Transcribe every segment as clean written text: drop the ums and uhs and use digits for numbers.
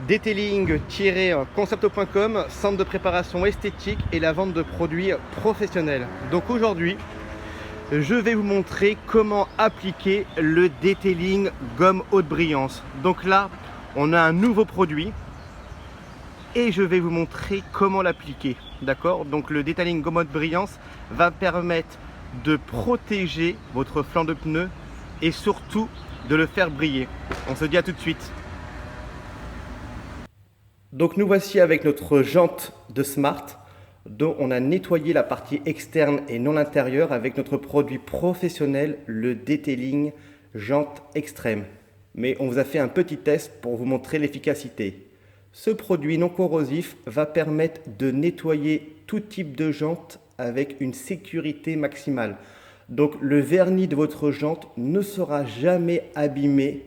Detailing-concept.com, centre de préparation esthétique et la vente de produits professionnels. Donc aujourd'hui, je vais vous montrer comment appliquer le detailing gomme haute brillance. Donc là, on a un nouveau produit et je vais vous montrer comment l'appliquer. D'accord? Donc le detailing gomme haute brillance va permettre de protéger votre flanc de pneu et surtout de le faire briller. On se dit à tout de suite. Donc nous voici avec notre jante de Smart dont on a nettoyé la partie externe et non l'intérieur avec notre produit professionnel, le Detailing Jante Extrême. Mais on vous a fait un petit test pour vous montrer l'efficacité. Ce produit non corrosif va permettre de nettoyer tout type de jante avec une sécurité maximale. Donc le vernis de votre jante ne sera jamais abîmé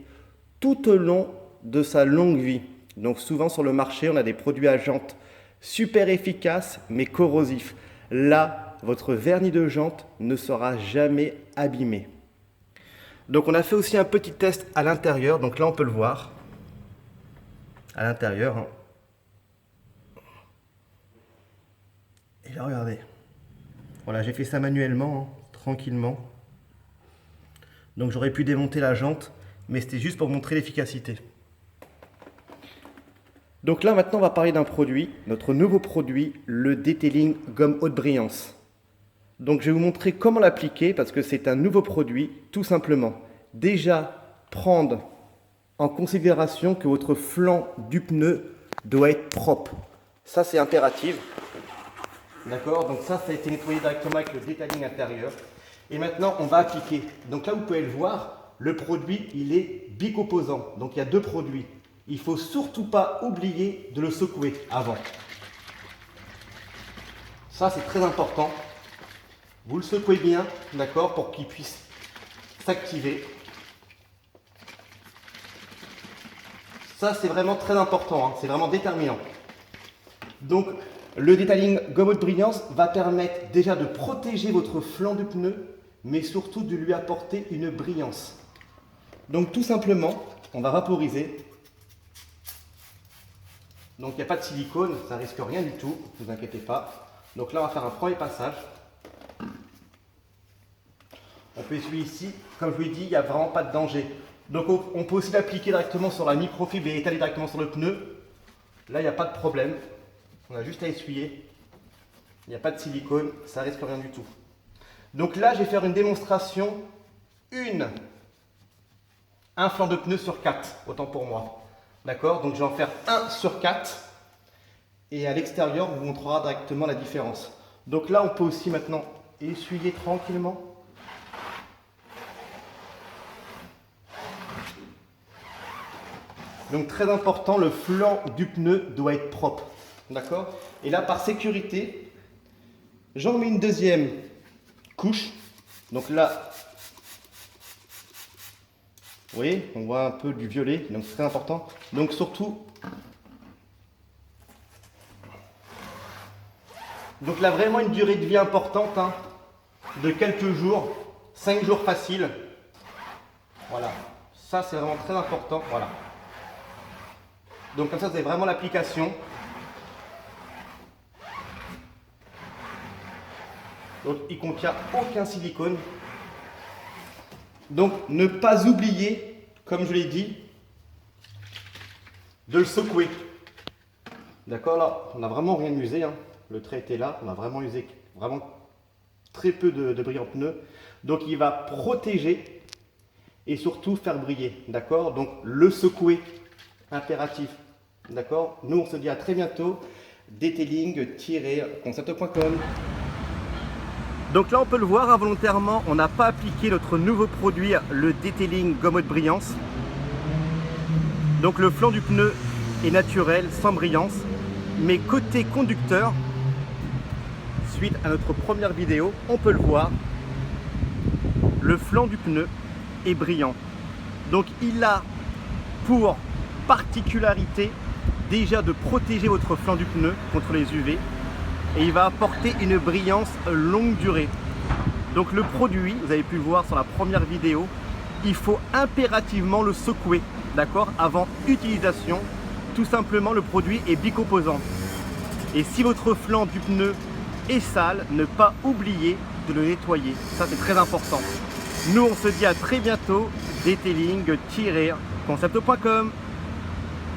tout au long de sa longue vie. Donc souvent sur le marché, on a des produits à jante super efficaces mais corrosifs. Là, votre vernis de jante ne sera jamais abîmé. Donc on a fait aussi un petit test à l'intérieur. Donc là, on peut le voir à l'intérieur. Hein. Et là, regardez. Voilà, j'ai fait ça manuellement, hein, tranquillement. Donc j'aurais pu démonter la jante, mais c'était juste pour montrer l'efficacité. Donc là maintenant on va parler d'un produit, notre nouveau produit, le Detailing gomme haute brillance. Donc je vais vous montrer comment l'appliquer parce que c'est un nouveau produit, tout simplement. Déjà prendre en considération que votre flanc du pneu doit être propre. Ça c'est impératif. D'accord? Donc ça a été nettoyé directement avec le detailing intérieur. Et maintenant on va appliquer. Donc là vous pouvez le voir, le produit il est bicomposant. Donc il y a deux produits. Il ne faut surtout pas oublier de le secouer avant. Ça, c'est très important. Vous le secouez bien, d'accord, pour qu'il puisse s'activer. Ça, c'est vraiment très important, hein, c'est vraiment déterminant. Donc, le detailing gomme haute brillance va permettre déjà de protéger votre flanc du pneu, mais surtout de lui apporter une brillance. Donc, tout simplement, on va vaporiser. Donc il n'y a pas de silicone, ça risque rien du tout, ne vous inquiétez pas. Donc là on va faire un premier passage. On peut essuyer ici, comme je vous l'ai dit, il n'y a vraiment pas de danger. Donc on peut aussi l'appliquer directement sur la microfibre et étaler directement sur le pneu. Là il n'y a pas de problème, on a juste à essuyer. Il n'y a pas de silicone, ça risque rien du tout. Donc là je vais faire une démonstration, un flanc de pneu sur 4, autant pour moi. D'accord? Donc je vais en faire 1 sur 4 et à l'extérieur on vous montrera directement la différence. Donc là on peut aussi maintenant essuyer tranquillement. Donc très important, le flanc du pneu doit être propre. D'accord? Et là par sécurité, j'en mets une deuxième couche. Donc là, vous voyez, on voit un peu du violet, donc c'est très important. Donc surtout, donc là vraiment une durée de vie importante, hein, de quelques jours, 5 jours facile. Voilà, ça c'est vraiment très important. Voilà. Donc comme ça vous avez vraiment l'application. Donc il ne contient aucun silicone. Donc ne pas oublier, comme je l'ai dit, de le secouer. D'accord, là on n'a vraiment rien usé, hein. Le trait était là, on a vraiment usé très peu de brillant pneu. Donc il va protéger et surtout faire briller. D'accord, donc le secouer, impératif. D'accord, nous on se dit à très bientôt. Detailing-concept.com. Donc là on peut le voir involontairement, on n'a pas appliqué notre nouveau produit, le Detailing gomme haute brillance. Donc le flanc du pneu est naturel, sans brillance. Mais côté conducteur, suite à notre première vidéo, on peut le voir, le flanc du pneu est brillant. Donc il a pour particularité déjà de protéger votre flanc du pneu contre les UV. Et il va apporter une brillance longue durée. Donc le produit, vous avez pu le voir sur la première vidéo, il faut impérativement le secouer, d'accord, avant utilisation tout simplement le produit est bicomposant. Et si votre flanc du pneu est sale, ne pas oublier de le nettoyer. Ça, c'est très important. Nous, on se dit à très bientôt. Detailing-concept.com